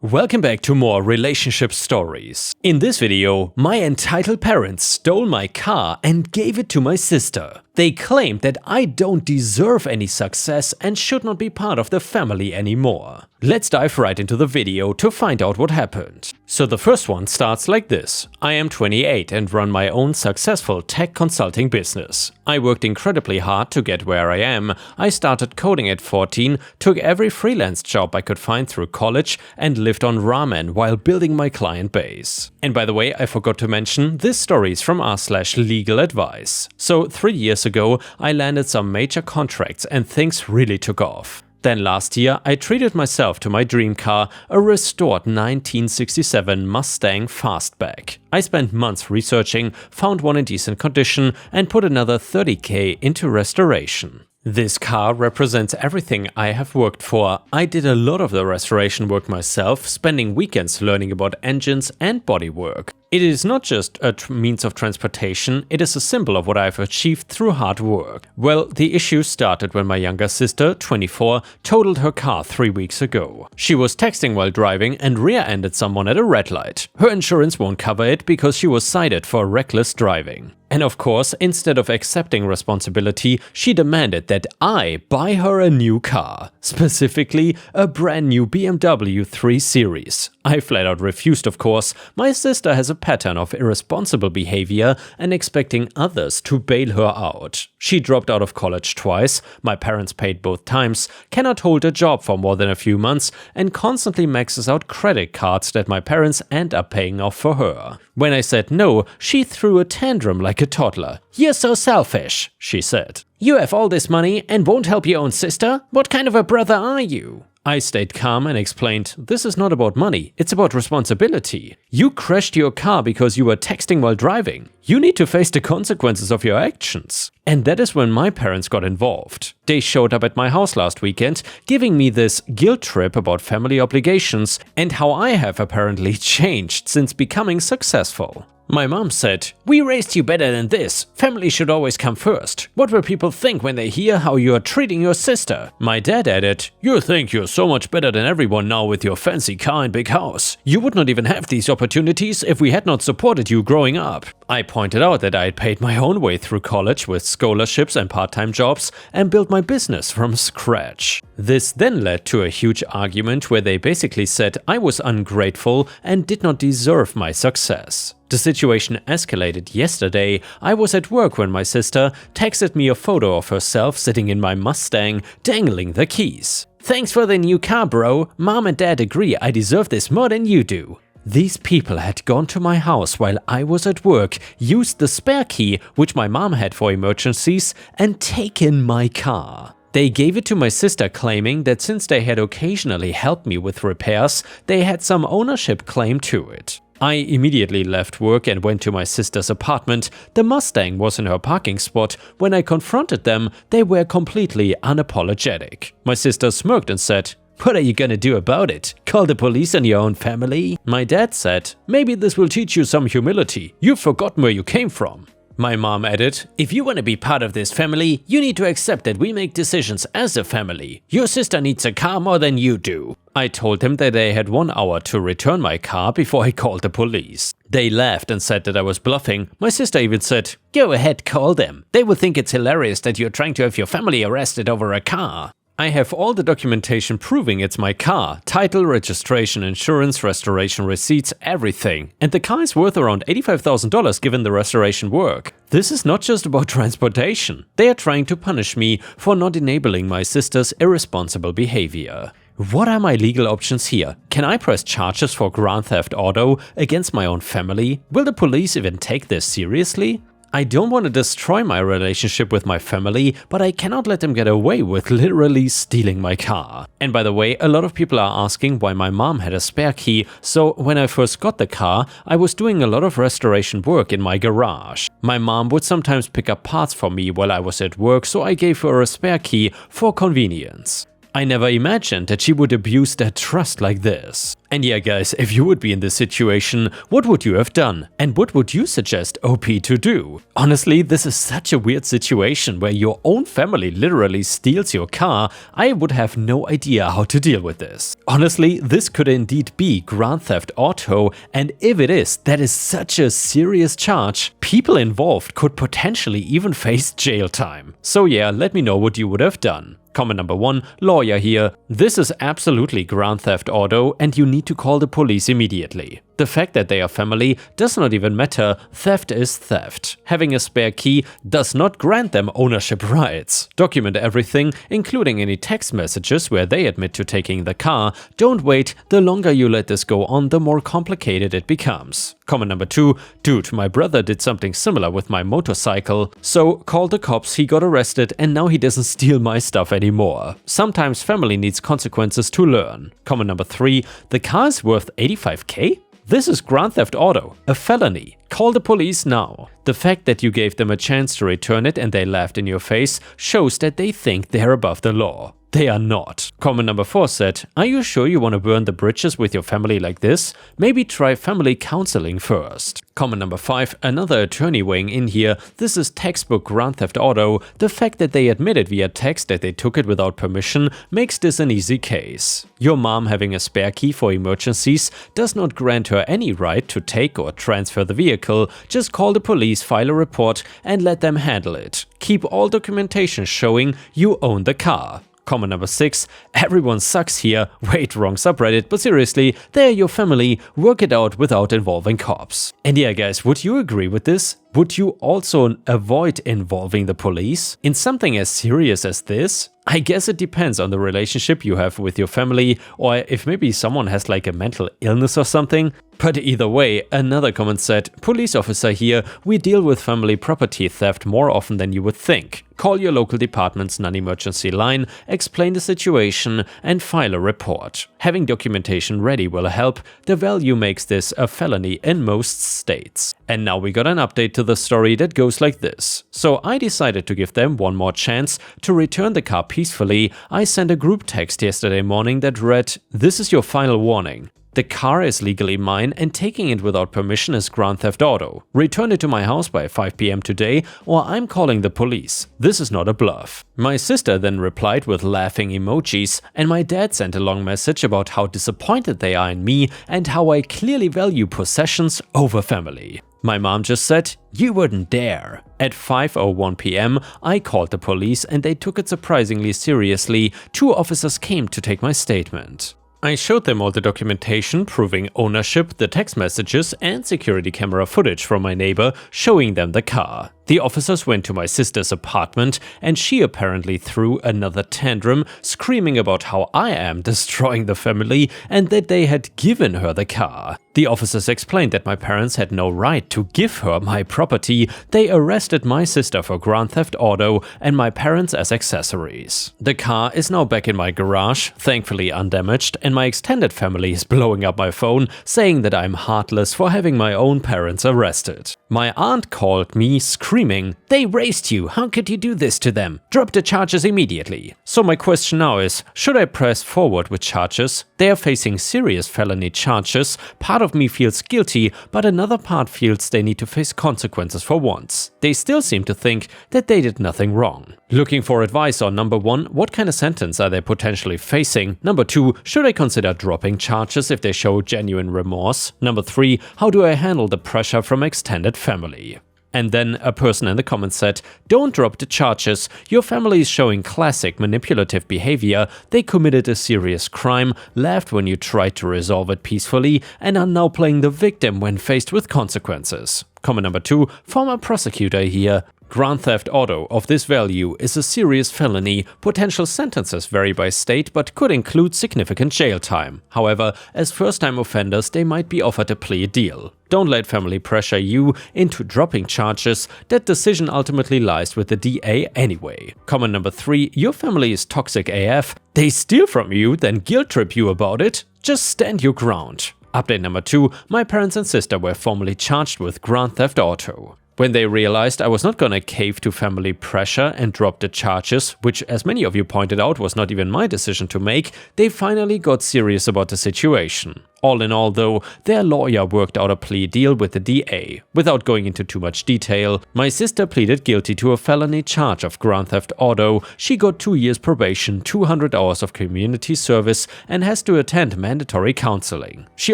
Welcome back to more relationship stories. In this video, my entitled parents stole my car and gave it to my sister. They claimed that I don't deserve any success and should not be part of the family anymore. Let's dive right into the video to find out what happened. So the first one starts like this. I am 28 and run my own successful tech consulting business. I worked incredibly hard to get where I am. I started coding at 14, took every freelance job I could find through college and lived on ramen while building my client base. And by the way, I forgot to mention, this story is from r/legal advice. So 3 years ago, I landed some major contracts and things really took off. Then last year, I treated myself to my dream car, a restored 1967 Mustang Fastback. I spent months researching, found one in decent condition, and put another 30k into restoration. This car represents everything I have worked for. I did a lot of the restoration work myself, spending weekends learning about engines and bodywork. It is not just a means of transportation, it is a symbol of what I have achieved through hard work. Well, the issue started when my younger sister, 24, totaled her car 3 weeks ago. She was texting while driving and rear-ended someone at a red light. Her insurance won't cover it because she was cited for reckless driving. And of course, instead of accepting responsibility, she demanded that I buy her a new car, specifically a brand new BMW 3 Series. I flat out refused, of course. My sister has a pattern of irresponsible behavior and expecting others to bail her out. She dropped out of college twice, my parents paid both times, cannot hold a job for more than a few months, and constantly maxes out credit cards that my parents end up paying off for her. When I said no, she threw a tantrum like a toddler. "You're so selfish," she said. "You have all this money and won't help your own sister? What kind of a brother are you?" I stayed calm and explained, this is not about money, it's about responsibility. You crashed your car because you were texting while driving. You need to face the consequences of your actions. And that is when my parents got involved. They showed up at my house last weekend, giving me this guilt trip about family obligations and how I have apparently changed since becoming successful. My mom said, "We raised you better than this. Family should always come first. What will people think when they hear how you are treating your sister?" My dad added, "You think you're so much better than everyone now with your fancy car and big house. You would not even have these opportunities if we had not supported you growing up." I pointed out that I had paid my own way through college with scholarships and part-time jobs and built my business from scratch. This then led to a huge argument where they basically said I was ungrateful and did not deserve my success. The situation escalated yesterday. I was at work when my sister texted me a photo of herself sitting in my Mustang, dangling the keys. "Thanks for the new car, bro. Mom and dad agree I deserve this more than you do." These people had gone to my house while I was at work, used the spare key, which my mom had for emergencies, and taken my car. They gave it to my sister, claiming that since they had occasionally helped me with repairs, they had some ownership claim to it. I immediately left work and went to my sister's apartment. The Mustang was in her parking spot. When I confronted them, they were completely unapologetic. My sister smirked and said, "What are you gonna do about it? Call the police on your own family?" My dad said, "Maybe this will teach you some humility. You've forgotten where you came from." My mom added, "If you want to be part of this family, you need to accept that we make decisions as a family. Your sister needs a car more than you do." I told them that they had 1 hour to return my car before I called the police. They laughed and said that I was bluffing. My sister even said, "Go ahead, call them. They will think it's hilarious that you're trying to have your family arrested over a car." I have all the documentation proving it's my car, title, registration, insurance, restoration receipts, everything. And the car is worth around $85,000 given the restoration work. This is not just about transportation. They are trying to punish me for not enabling my sister's irresponsible behavior. What are my legal options here? Can I press charges for grand theft auto against my own family? Will the police even take this seriously? I don't want to destroy my relationship with my family, but I cannot let them get away with literally stealing my car. And by the way, a lot of people are asking why my mom had a spare key, so when I first got the car, I was doing a lot of restoration work in my garage. My mom would sometimes pick up parts for me while I was at work, so I gave her a spare key for convenience. I never imagined that she would abuse that trust like this. And yeah guys, if you would be in this situation, what would you have done? And what would you suggest OP to do? Honestly, this is such a weird situation where your own family literally steals your car. I would have no idea how to deal with this. Honestly, this could indeed be Grand Theft Auto, and if it is, that is such a serious charge. People involved could potentially even face jail time. So yeah, let me know what you would have done. Comment number 1, lawyer here. This is absolutely Grand Theft Auto and you need to call the police immediately. The fact that they are family does not even matter, theft is theft. Having a spare key does not grant them ownership rights. Document everything, including any text messages where they admit to taking the car. Don't wait, the longer you let this go on, the more complicated it becomes. Comment number 2, dude, my brother did something similar with my motorcycle, so call the cops, he got arrested and now he doesn't steal my stuff anymore. Sometimes family needs consequences to learn. Comment number 3, the car is worth 85k? This is Grand Theft Auto, a felony. Call the police now. The fact that you gave them a chance to return it and they laughed in your face shows that they think they're above the law. They are not. Comment number 4 said, are you sure you want to burn the bridges with your family like this? Maybe try family counseling first. Comment number 5, another attorney weighing in here. This is textbook Grand Theft Auto. The fact that they admitted via text that they took it without permission makes this an easy case. Your mom having a spare key for emergencies does not grant her any right to take or transfer the vehicle. Just call the police, file a report and let them handle it. Keep all documentation showing you own the car. Comment number 6, everyone sucks here. Wait, wrong subreddit, but seriously, they're your family, work it out without involving cops. And yeah guys, would you agree with this? Would you also avoid involving the police in something as serious as this? I guess it depends on the relationship you have with your family, or if maybe someone has like a mental illness or something. But either way, another comment said, police officer here, we deal with family property theft more often than you would think. Call your local department's non-emergency line, explain the situation and file a report. Having documentation ready will help. The value makes this a felony in most states. And now we got an update to the story that goes like this. So I decided to give them one more chance to return the car peacefully. I sent a group text yesterday morning that read, this is your final warning. The car is legally mine and taking it without permission is Grand Theft Auto. Return it to my house by 5 PM today or I'm calling the police. This is not a bluff. My sister then replied with laughing emojis and my dad sent a long message about how disappointed they are in me and how I clearly value possessions over family. My mom just said, you wouldn't dare. At 5:01 PM, I called the police and they took it surprisingly seriously. 2 officers came to take my statement. I showed them all the documentation proving ownership, the text messages and security camera footage from my neighbor showing them the car. The officers went to my sister's apartment and she apparently threw another tantrum, screaming about how I am destroying the family and that they had given her the car. The officers explained that my parents had no right to give her my property. They arrested my sister for Grand Theft Auto and my parents as accessories. The car is now back in my garage, thankfully undamaged, and my extended family is blowing up my phone, saying that I'm heartless for having my own parents arrested. My aunt called me screaming, they raised you, how could you do this to them? Drop the charges immediately. So my question now is, should I press forward with charges? They are facing serious felony charges. Part of me feels guilty, but another part feels they need to face consequences for once. They still seem to think that they did nothing wrong. Looking for advice on number 1, what kind of sentence are they potentially facing? Number 2, should I consider dropping charges if they show genuine remorse? Number 3, how do I handle the pressure from extended family? And then a person in the comments said, don't drop the charges, your family is showing classic manipulative behavior, they committed a serious crime, laughed when you tried to resolve it peacefully, and are now playing the victim when faced with consequences. Comment number 2, former prosecutor here. Grand Theft Auto of this value is a serious felony. Potential sentences vary by state but could include significant jail time. However, as first-time offenders they might be offered a plea deal. Don't let family pressure you into dropping charges. That decision ultimately lies with the DA anyway. Comment number 3, your family is toxic AF. They steal from you, then guilt trip you about it? Just stand your ground. Update number 2, my parents and sister were formally charged with Grand Theft Auto. When they realized I was not gonna cave to family pressure and drop the charges, which as many of you pointed out was not even my decision to make, they finally got serious about the situation. All in all though, their lawyer worked out a plea deal with the DA. Without going into too much detail, my sister pleaded guilty to a felony charge of grand theft auto. She got 2 years probation, 200 hours of community service, and has to attend mandatory counseling. She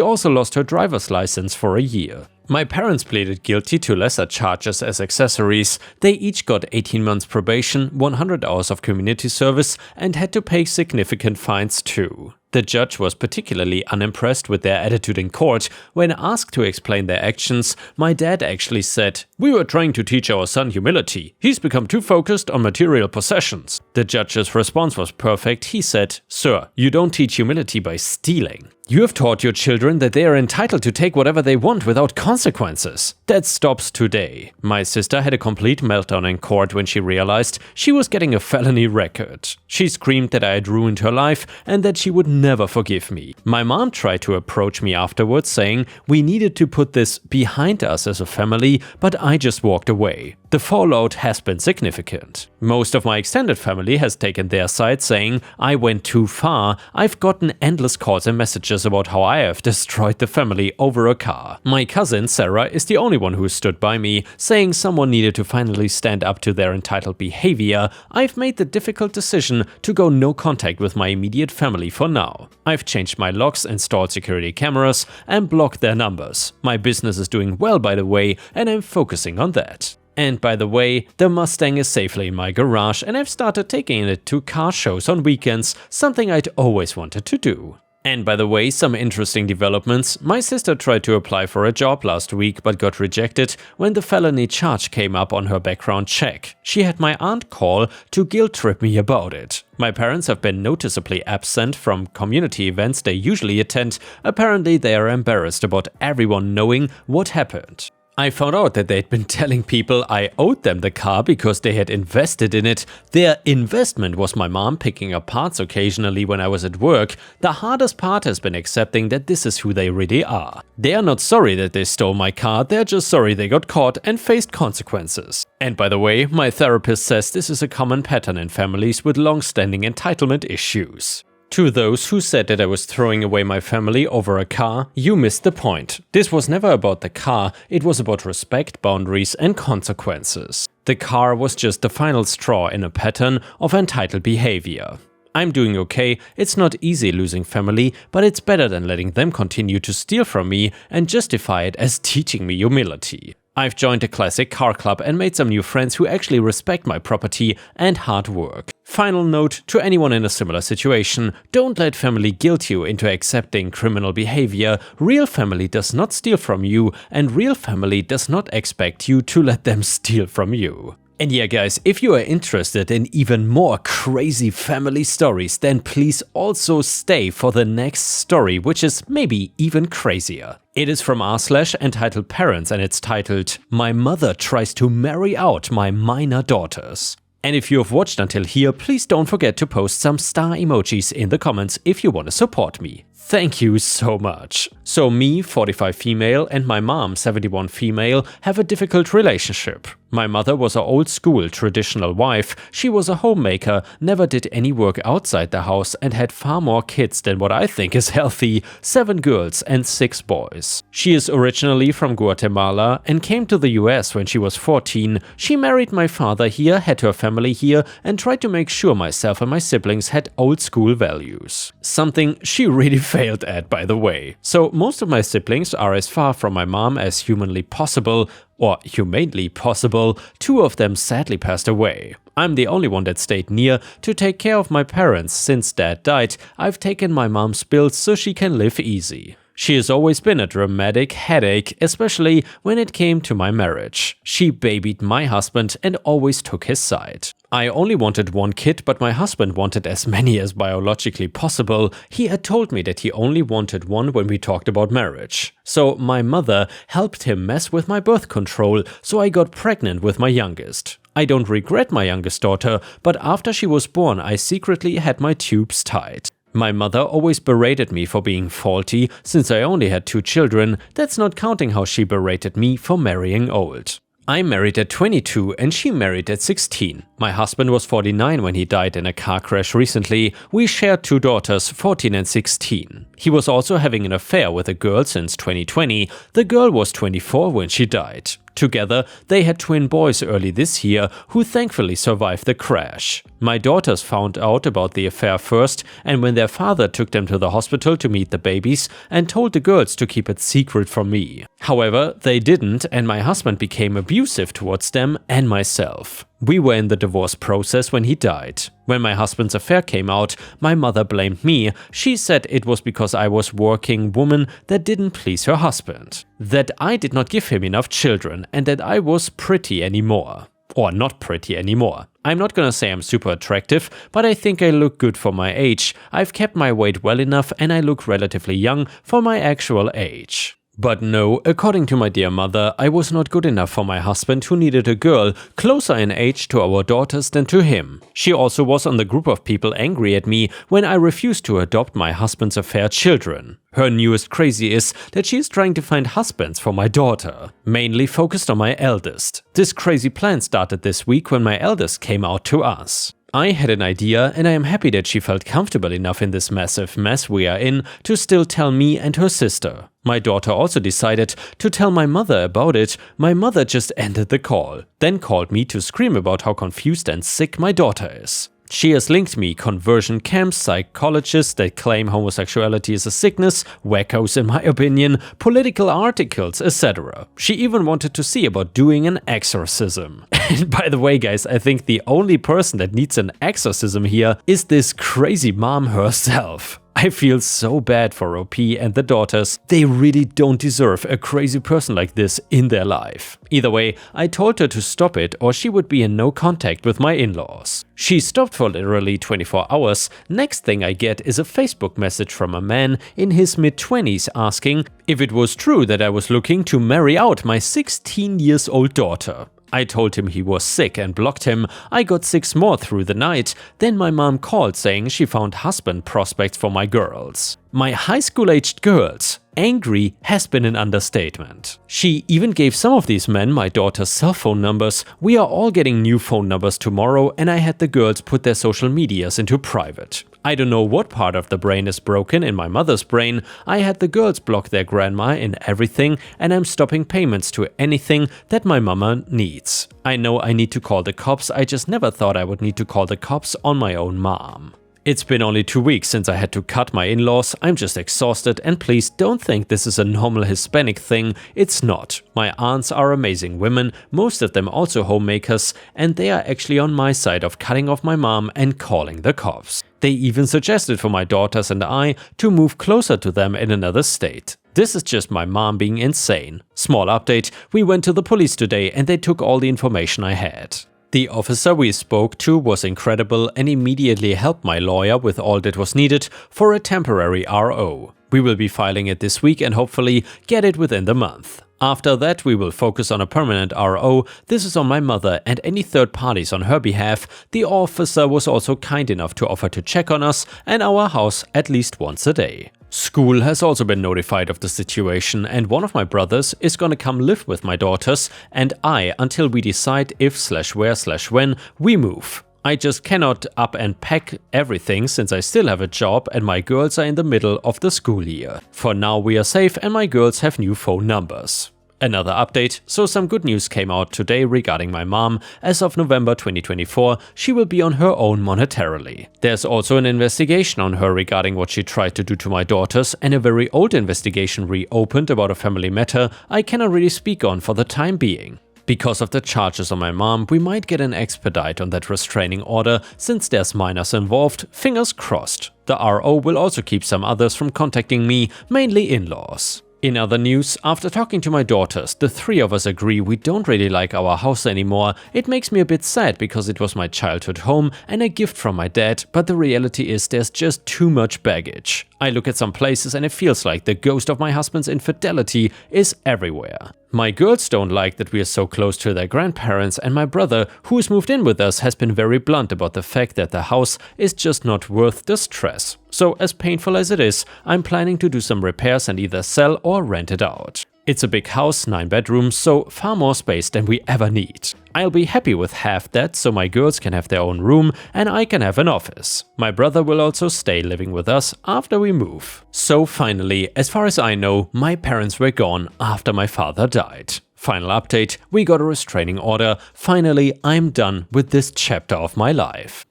also lost her driver's license for a year. My parents pleaded guilty to lesser charges as accessories. They each got 18 months probation, 100 hours of community service, and had to pay significant fines too. The judge was particularly unimpressed with their attitude in court. When asked to explain their actions, my dad actually said, "We were trying to teach our son humility. He's become too focused on material possessions." The judge's response was perfect. He said, "Sir, you don't teach humility by stealing. You have taught your children that they are entitled to take whatever they want without consequences. That stops today." My sister had a complete meltdown in court when she realized she was getting a felony record. She screamed that I had ruined her life and that she would never forgive me. My mom tried to approach me afterwards, saying we needed to put this behind us as a family, but I just walked away. The fallout has been significant. Most of my extended family has taken their side, saying I went too far. I've gotten endless calls and messages about how I have destroyed the family over a car. My cousin Sarah is the only one who stood by me, saying someone needed to finally stand up to their entitled behavior. I've made the difficult decision to go no contact with my immediate family for now. I've changed my locks, installed security cameras, and blocked their numbers. My business is doing well, by the way, and I'm focusing on that. And by the way, the Mustang is safely in my garage and I've started taking it to car shows on weekends, something I'd always wanted to do. And by the way, some interesting developments. My sister tried to apply for a job last week but got rejected when the felony charge came up on her background check. She had my aunt call to guilt trip me about it. My parents have been noticeably absent from community events they usually attend. Apparently they are embarrassed about everyone knowing what happened. I found out that they'd been telling people I owed them the car because they had invested in it. Their investment was my mom picking up parts occasionally when I was at work. The hardest part has been accepting that this is who they really are. They are not sorry that they stole my car, they're just sorry they got caught and faced consequences. And by the way, my therapist says this is a common pattern in families with long-standing entitlement issues. To those who said that I was throwing away my family over a car, you missed the point. This was never about the car, it was about respect, boundaries, and consequences. The car was just the final straw in a pattern of entitled behavior. I'm doing okay, it's not easy losing family, but it's better than letting them continue to steal from me and justify it as teaching me humility. I've joined a classic car club and made some new friends who actually respect my property and hard work. Final note to anyone in a similar situation, don't let family guilt you into accepting criminal behavior. Real family does not steal from you, and real family does not expect you to let them steal from you. And yeah guys, if you are interested in even more crazy family stories, then please also stay for the next story, which is maybe even crazier. It is from r/entitledparents and it's titled, "My mother tries to marry out my minor daughters." And if you have watched until here, please don't forget to post some star emojis in the comments if you want to support me. Thank you so much. So me, 45 female, and my mom, 71 female, have a difficult relationship. My mother was an old school traditional wife. She was a homemaker, never did any work outside the house and had far more kids than what I think is healthy, 7 girls and 6 boys. She is originally from Guatemala and came to the US when she was 14. She married my father here, had her family here and tried to make sure myself and my siblings had old school values. Something she really failed at, by the way. So most of my siblings are as far from my mom as humanly possible, or humanely possible. 2 of them sadly passed away. I'm the only one that stayed near to take care of my parents. Since dad died, I've taken my mom's bills so she can live easy. She has always been a dramatic headache, especially when it came to my marriage. She babied my husband and always took his side. I only wanted 1 kid, but my husband wanted as many as biologically possible. He had told me that he only wanted 1 when we talked about marriage. So my mother helped him mess with my birth control, so I got pregnant with my youngest. I don't regret my youngest daughter, but after she was born, I secretly had my tubes tied. My mother always berated me for being faulty, since I only had 2 children. That's not counting how she berated me for marrying old. I'm married at 22 and she married at 16. My husband was 49 when he died in a car crash recently. We shared 2 daughters, 14 and 16. He was also having an affair with a girl since 2020. The girl was 24 when she died. Together, they had twin boys early this year who thankfully survived the crash. My daughters found out about the affair first, and when their father took them to the hospital to meet the babies and told the girls to keep it secret from me. However, they didn't, and my husband became abusive towards them and myself. We were in the divorce process when he died. When my husband's affair came out, my mother blamed me. She said it was because I was a working woman that didn't please her husband, that I did not give him enough children, and that I was pretty anymore. Or not pretty anymore. I'm not gonna say I'm super attractive, but I think I look good for my age. I've kept my weight well enough and I look relatively young for my actual age. But no, according to my dear mother, I was not good enough for my husband who needed a girl closer in age to our daughters than to him. She also was on the group of people angry at me when I refused to adopt my husband's affair children. Her newest crazy is that she is trying to find husbands for my daughter, mainly focused on my eldest. This crazy plan started this week when my eldest came out to us. I had an idea and I am happy that she felt comfortable enough in this massive mess we are in to still tell me and her sister. My daughter also decided to tell my mother about it. My mother just ended the call, then called me to scream about how confused and sick my daughter is. She has linked me conversion camps, psychologists that claim homosexuality is a sickness, wackos in my opinion, political articles, etc. She even wanted to see about doing an exorcism. And by the way guys, I think the only person that needs an exorcism here is this crazy mom herself. I feel so bad for OP and the daughters. They really don't deserve a crazy person like this in their life. Either way, I told her to stop it or she would be in no contact with my in-laws. She stopped for literally 24 hours. Next thing I get is a Facebook message from a man in his mid-20s asking if it was true that I was looking to marry out my 16-year-old daughter. I told him he was sick and blocked him. I got 6 more through the night. Then my mom called saying she found husband prospects for my girls. My high school-aged girls. Angry has been an understatement. She even gave some of these men my daughter's cell phone numbers. We are all getting new phone numbers tomorrow and I had the girls put their social medias into private. I don't know what part of the brain is broken in my mother's brain. I had the girls block their grandma in everything and I'm stopping payments to anything that my mama needs. I know I need to call the cops, I just never thought I would need to call the cops on my own mom. It's been only 2 weeks since I had to cut my in-laws. I'm just exhausted and please don't think this is a normal Hispanic thing. It's not. My aunts are amazing women, most of them also homemakers, and they are actually on my side of cutting off my mom and calling the cops. They even suggested for my daughters and I to move closer to them in another state. This is just my mom being insane. Small update, we went to the police today and they took all the information I had. The officer we spoke to was incredible and immediately helped my lawyer with all that was needed for a temporary RO. We will be filing it this week and hopefully get it within the month. After that, we will focus on a permanent RO. This is on my mother and any third parties on her behalf. The officer was also kind enough to offer to check on us and our house at least once a day. School has also been notified of the situation and one of my brothers is gonna come live with my daughters and I until we decide if/where/when we move. I just cannot up and pack everything since I still have a job and my girls are in the middle of the school year. For now we are safe and my girls have new phone numbers. Another update, so some good news came out today regarding my mom. As of November 2024, she will be on her own monetarily. There's also an investigation on her regarding what she tried to do to my daughters and a very old investigation reopened about a family matter I cannot really speak on for the time being. Because of the charges on my mom, we might get an expedite on that restraining order since there's minors involved, fingers crossed. The RO will also keep some others from contacting me, mainly in-laws. In other news, after talking to my daughters, the 3 of us agree we don't really like our house anymore. It makes me a bit sad because it was my childhood home and a gift from my dad, but the reality is there's just too much baggage. I look at some places and it feels like the ghost of my husband's infidelity is everywhere. My girls don't like that we are so close to their grandparents and my brother, who has moved in with us, has been very blunt about the fact that the house is just not worth the stress. So as painful as it is, I'm planning to do some repairs and either sell or rent it out. It's a big house, 9 bedrooms, so far more space than we ever need. I'll be happy with half that, so my girls can have their own room and I can have an office. My brother will also stay living with us after we move. So finally, as far as I know, my parents were gone after my father died. Final update, we got a restraining order. Finally, I'm done with this chapter of my life.